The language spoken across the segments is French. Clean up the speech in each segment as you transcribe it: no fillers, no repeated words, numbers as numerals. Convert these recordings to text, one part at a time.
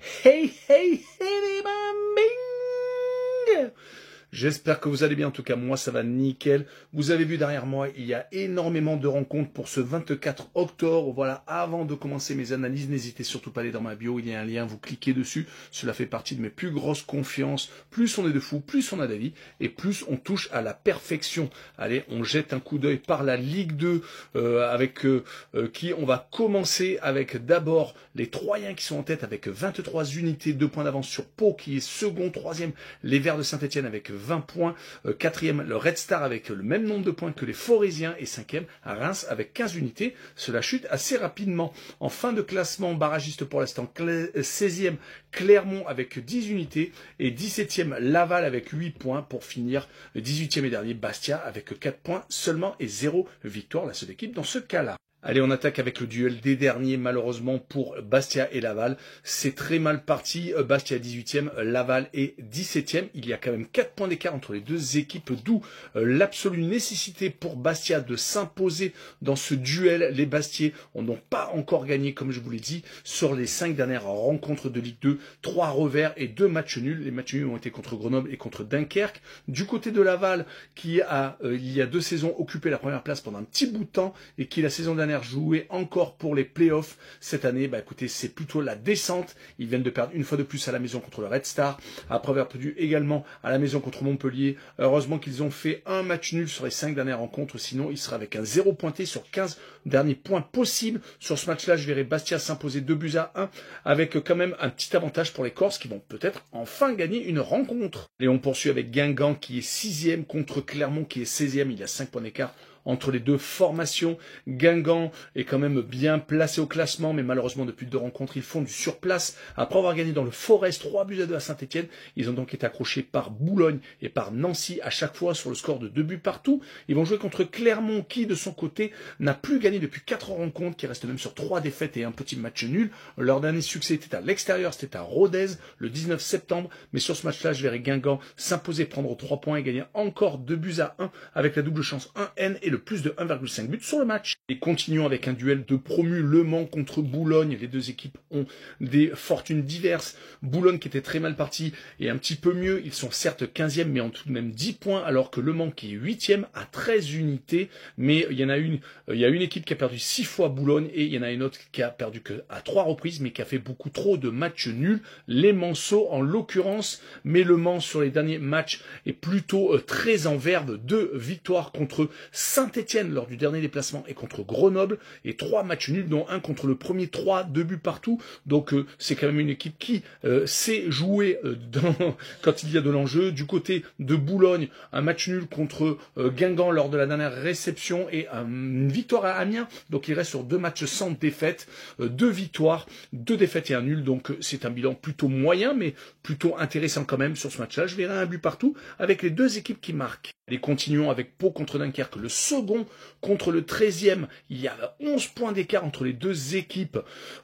Hey, hey, hey, les bambing! J'espère que vous allez bien, en tout cas moi ça va nickel. Vous avez vu derrière moi, il y a énormément de rencontres pour ce 24 octobre. Voilà, avant de commencer mes analyses, n'hésitez surtout pas à aller dans ma bio, il y a un lien, vous cliquez dessus. Cela fait partie de mes plus grosses confiances. Plus on est de fous, plus on a d'avis et plus on touche à la perfection. Allez, on jette un coup d'œil par la Ligue 2 avec qui on va commencer avec d'abord les Troyens qui sont en tête avec 23 unités, 2 points d'avance sur Pau qui est second, troisième, les Verts de Saint-Etienne avec 20 points, quatrième le Red Star avec le même nombre de points que les Forésiens et cinquième à Reims avec 15 unités. Cela chute assez rapidement. En fin de classement, barragiste pour l'instant, 16e Clermont avec 10 unités et 17e Laval avec 8 points pour finir 18e et dernier Bastia avec 4 points seulement et 0 victoire, la seule équipe dans ce cas-là. Allez, on attaque avec le duel des derniers, malheureusement, pour Bastia et Laval. C'est très mal parti. Bastia 18e, Laval est 17e. Il y a quand même 4 points d'écart entre les deux équipes, d'où l'absolue nécessité pour Bastia de s'imposer dans ce duel. Les Bastiais n'ont pas encore gagné, comme je vous l'ai dit, sur les 5 dernières rencontres de Ligue 2. 3 revers et 2 matchs nuls. Les matchs nuls ont été contre Grenoble et contre Dunkerque. Du côté de Laval, qui a, il y a 2 saisons, occupé la première place pendant un petit bout de temps et qui, la saison dernière, joué encore pour les playoffs cette année, écoutez, c'est plutôt la descente. Ils viennent de perdre une fois de plus à la maison contre le Red Star, après avoir perdu également à la maison contre Montpellier. Heureusement qu'ils ont fait un match nul sur les 5 dernières rencontres, sinon ils seraient avec un 0 pointé sur 15 derniers points possibles. Sur ce match-là, je verrai Bastia s'imposer 2-1 avec quand même un petit avantage pour les Corses qui vont peut-être enfin gagner une rencontre. Et on poursuit avec Guingamp qui est 6e contre Clermont qui est 16e, il y a 5 points d'écart entre les deux formations. Guingamp est quand même bien placé au classement, mais malheureusement depuis 2 rencontres, ils font du surplace. Après avoir gagné dans le Forest 3-2 à Saint-Etienne, ils ont donc été accrochés par Boulogne et par Nancy à chaque fois sur le score de 2 buts partout. Ils vont jouer contre Clermont qui, de son côté, n'a plus gagné depuis 4 rencontres, qui reste même sur 3 défaites et un petit match nul. Leur dernier succès était à l'extérieur, c'était à Rodez le 19 septembre, mais sur ce match-là, je verrai Guingamp s'imposer, prendre 3 points et gagner encore 2-1 avec la double chance 1N et le plus de 1,5 buts sur le match. Et continuons avec un duel de promus, Le Mans contre Boulogne. Les deux équipes ont des fortunes diverses. Boulogne qui était très mal parti est un petit peu mieux. Ils sont certes 15e mais ont tout de même 10 points, alors que Le Mans qui est 8e a 13 unités. Mais il y a une équipe qui a perdu 6 fois Boulogne et il y en a une autre qui a perdu que à 3 reprises mais qui a fait beaucoup trop de matchs nuls. Les Manceaux en l'occurrence, mais Le Mans sur les derniers matchs est plutôt très en verve. 2 victoires contre Saint-Etienne lors du dernier déplacement et contre Grenoble et 3 matchs nuls dont un contre le premier, 2 buts partout. Donc c'est quand même une équipe qui sait jouer quand il y a de l'enjeu. Du côté de Boulogne, un match nul contre Guingamp lors de la dernière réception et une victoire à Amiens. Donc il reste sur 2 matchs sans défaite, 2 victoires, 2 défaites et un nul. Donc c'est un bilan plutôt moyen mais plutôt intéressant quand même sur ce match-là. Je verrai un but partout avec les 2 équipes qui marquent. Et continuons avec Pau contre Dunkerque, le second contre le 13e. Il y a 11 points d'écart entre les 2 équipes.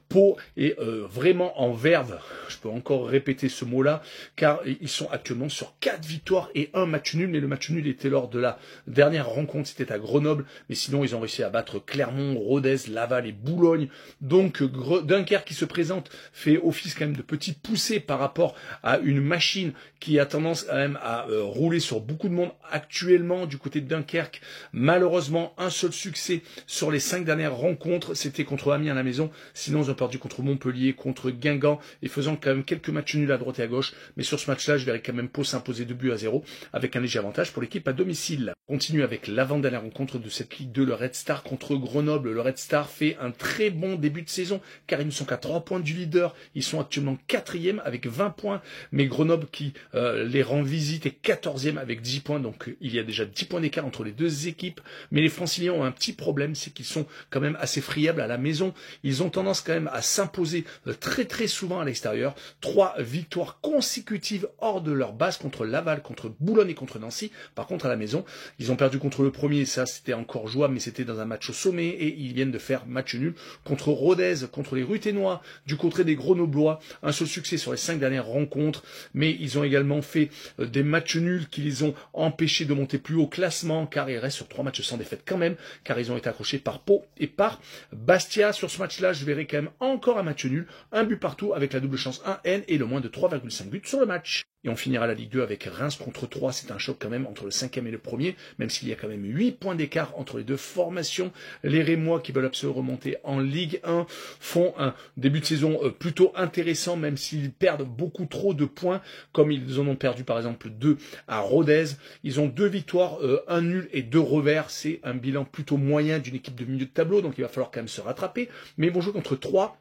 Pau est vraiment en verve. Je peux encore répéter ce mot-là, car ils sont actuellement sur 4 victoires et 1 match nul. Mais le match nul était lors de la dernière rencontre, c'était à Grenoble. Mais sinon, ils ont réussi à battre Clermont, Rodez, Laval et Boulogne. Donc Dunkerque qui se présente fait office quand même de petit poussé par rapport à une machine qui a tendance quand même à rouler sur beaucoup de monde actuellement du côté de Dunkerque. Malheureusement, un seul succès sur les 5 dernières rencontres, c'était contre Amiens à la maison. Sinon, ils ont perdu contre Montpellier, contre Guingamp, et faisant quand même quelques matchs nuls à droite et à gauche. Mais sur ce match-là, je verrai quand même Pau s'imposer 2-0, avec un léger avantage pour l'équipe à domicile. On continue avec l'avant-dernière rencontre de cette Ligue 2, le Red Star contre Grenoble. Le Red Star fait un très bon début de saison, car ils ne sont qu'à 3 points du leader. Ils sont actuellement 4e avec 20 points, mais Grenoble qui les rend visite est 14e avec 10 points, donc il y a déjà 10 points d'écart entre les 2 équipes. Mais les Franciliens ont un petit problème, c'est qu'ils sont quand même assez friables à la maison. Ils ont tendance quand même à s'imposer très souvent à l'extérieur. 3 victoires consécutives hors de leur base contre Laval, contre Boulogne et contre Nancy. Par contre, à la maison, ils ont perdu contre le premier, ça c'était encore jouable, mais c'était dans un match au sommet, et ils viennent de faire match nul contre Rodez, contre les Ruténois, du côté des Grenoblois. Un seul succès sur les 5 dernières rencontres, mais ils ont également fait des matchs nuls qui les ont empêchés de monter plus haut au classement, car ils restent sur 3 matchs sans défaite quand même, car ils ont été accrochés par Pau et par Bastia. Sur ce match-là, je verrai quand même encore un match nul, un but partout avec la double chance 1N et le moins de 3,5 buts sur le match. Et on finira la Ligue 2 avec Reims contre 3. C'est un choc quand même entre le 5e et le 1er, même s'il y a quand même 8 points d'écart entre les deux formations. Les Rémois qui veulent absolument remonter en Ligue 1 font un début de saison plutôt intéressant, même s'ils perdent beaucoup trop de points, comme ils en ont perdu par exemple 2 à Rodez. Ils ont 2 victoires, 1 nul et 2 revers. C'est un bilan plutôt moyen d'une équipe de milieu de tableau, donc il va falloir quand même se rattraper. Mais ils vont jouer contre 3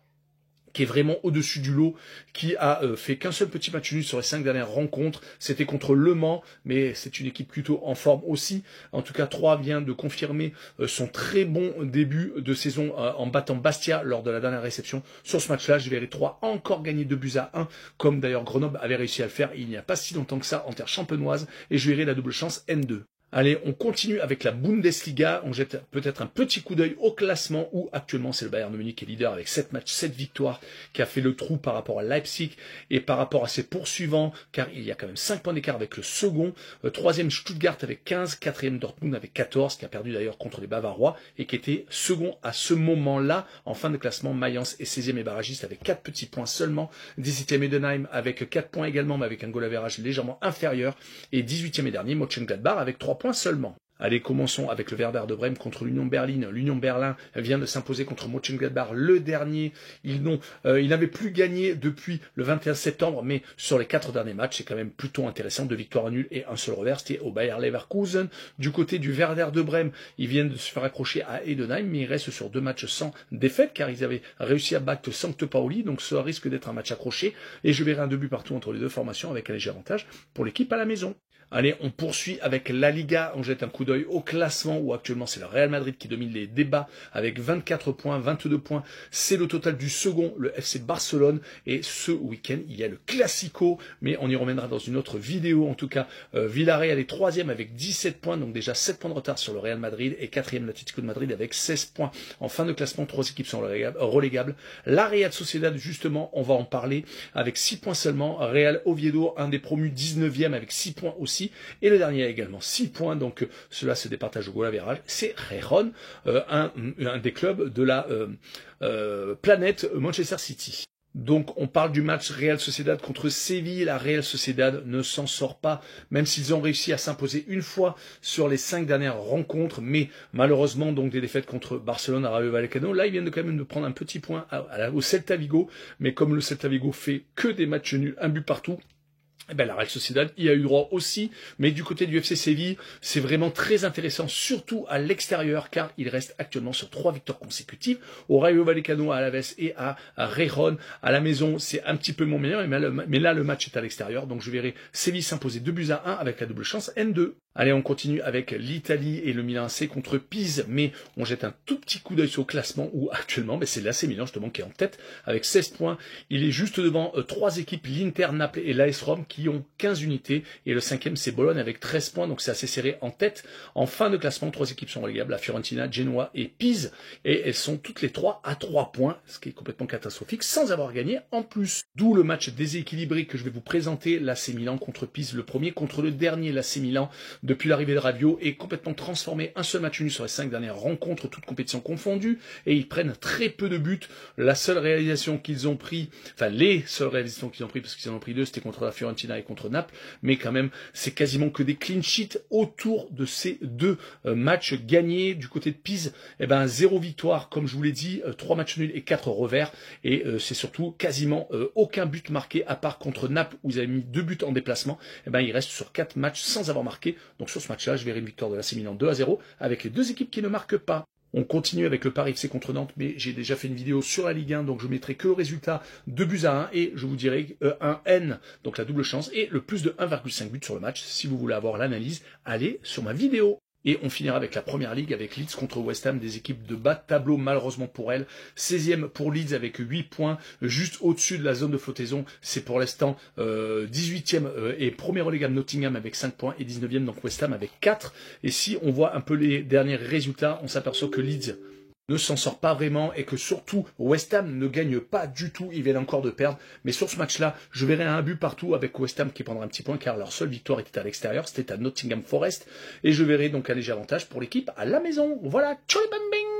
qui est vraiment au-dessus du lot, qui a fait qu'un seul petit match nul sur les 5 dernières rencontres. C'était contre Le Mans, mais c'est une équipe plutôt en forme aussi. En tout cas, 3 vient de confirmer son très bon début de saison en battant Bastia lors de la dernière réception. Sur ce match-là, je verrai 3 encore gagner 2-1, comme d'ailleurs Grenoble avait réussi à le faire il n'y a pas si longtemps que ça en terre champenoise, et je verrai la double chance N2. Allez, on continue avec la Bundesliga. On jette peut-être un petit coup d'œil au classement où actuellement c'est le Bayern de Munich qui est leader avec 7 matchs, 7 victoires, qui a fait le trou par rapport à Leipzig et par rapport à ses poursuivants, car il y a quand même 5 points d'écart avec le second. Troisième Stuttgart avec 15, quatrième Dortmund avec 14, qui a perdu d'ailleurs contre les Bavarois et qui était second à ce moment-là en fin de classement. Mayence est 16e et barragiste avec 4 petits points seulement. 17e Heidenheim avec 4 points également, mais avec un goal average légèrement inférieur. Et 18e et dernier Mönchengladbach avec 3 points seulement. Allez, commençons avec le Werder de Brême contre l'Union Berlin. L'Union Berlin vient de s'imposer contre Mönchengladbach le dernier. Ils n'avaient plus gagné depuis le 21 septembre, mais sur les 4 derniers matchs, c'est quand même plutôt intéressant. 2 victoires nulles et un seul revers, c'était au Bayer Leverkusen. Du côté du Werder de Brême, ils viennent de se faire accrocher à Heidenheim, mais ils restent sur 2 matchs sans défaite, car ils avaient réussi à battre St. Pauli, donc ça risque d'être un match accroché. Et je verrai un 2 buts partout entre les deux formations, avec un léger avantage pour l'équipe à la maison. Allez, on poursuit avec la Liga. On jette un coup d'œil au classement où actuellement c'est le Real Madrid qui domine les débats avec 24 points, 22 points. C'est le total du second, le FC Barcelone. Et ce week-end, il y a le Classico, mais on y reviendra dans une autre vidéo. En tout cas, Villarreal est 3e avec 17 points, donc déjà 7 points de retard sur le Real Madrid et 4e l'Atlético de Madrid avec 16 points. En fin de classement, 3 équipes sont relégables. La Real Sociedad, justement, on va en parler avec 6 points seulement. Real Oviedo, un des promus 19e avec 6 points aussi. Et le dernier a également 6 points, donc cela se départage au goal average. C'est Gijón, un des clubs de la planète Manchester City. Donc on parle du match Real Sociedad contre Séville. La Real Sociedad ne s'en sort pas, même s'ils ont réussi à s'imposer une fois sur les 5 dernières rencontres, mais malheureusement donc des défaites contre Barcelone, Rayo Vallecano. Là ils viennent quand même de prendre un petit point au Celta Vigo, mais comme le Celta Vigo fait que des matchs nuls, un but partout, eh ben, la Real Sociedad y a eu droit aussi, mais du côté du FC Séville, c'est vraiment très intéressant, surtout à l'extérieur, car il reste actuellement sur 3 victoires consécutives, au Rayo Vallecano, à Alaves et à Gijón. À la maison, c'est un petit peu moins meilleur, mais là, le match est à l'extérieur, donc je verrai Séville s'imposer 2-1 avec la double chance N2. Allez, on continue avec l'Italie et le Milan AC contre Pise, mais on jette un tout petit coup d'œil sur le classement où actuellement, c'est l'AC Milan justement qui est en tête avec 16 points. Il est juste devant 3 équipes, l'Inter, Naples et l'AS Rome, qui ont 15 unités, et le 5e c'est Bologne avec 13 points, donc c'est assez serré en tête. En fin de classement, 3 équipes sont relégables, la Fiorentina, Genoa et Pise, et elles sont toutes les 3 à 3 points, ce qui est complètement catastrophique, sans avoir gagné en plus. D'où le match déséquilibré que je vais vous présenter, l'AC Milan contre Pise, le premier contre le dernier. L'AC Milan, depuis l'arrivée de Rabiot, est complètement transformé, un seul match nul sur les 5 dernières rencontres, toutes compétitions confondues, et ils prennent très peu de buts. La seule réalisation qu'ils ont pris, enfin les seules réalisations qu'ils ont pris, parce qu'ils en ont pris 2, c'était contre la Fiorentina et contre Naples, mais quand même, c'est quasiment que des clean sheets autour de ces 2 matchs gagnés. Du côté de Pise, 0 victoire, comme je vous l'ai dit, 3 matchs nuls et 4 revers, et c'est surtout quasiment aucun but marqué, à part contre Naples, où ils avaient mis 2 buts en déplacement. Ils restent sur 4 matchs sans avoir marqué, donc sur ce match-là, je verrai une victoire de l'AC Milan 2-0, avec les 2 équipes qui ne marquent pas. On continue avec le Paris FC contre Nantes, mais j'ai déjà fait une vidéo sur la Ligue 1, donc je mettrai que le résultat 2-1, et je vous dirai un N, donc la double chance, et le plus de 1,5 but sur le match. Si vous voulez avoir l'analyse, allez sur ma vidéo. Et on finira avec la première ligue avec Leeds contre West Ham, des équipes de bas de tableau malheureusement pour elles. 16e pour Leeds avec 8 points, juste au-dessus de la zone de flottaison. C'est pour l'instant 18e et premier relégable Nottingham avec 5 points et 19e donc West Ham avec 4. Et si on voit un peu les derniers résultats, on s'aperçoit que Leeds ne s'en sort pas vraiment et que surtout West Ham ne gagne pas du tout, ils viennent encore de perdre. Mais sur ce match-là, je verrai un but partout avec West Ham qui prendra un petit point car leur seule victoire était à l'extérieur, c'était à Nottingham Forest. Et je verrai donc un léger avantage pour l'équipe à la maison. Voilà, tchou bam bing.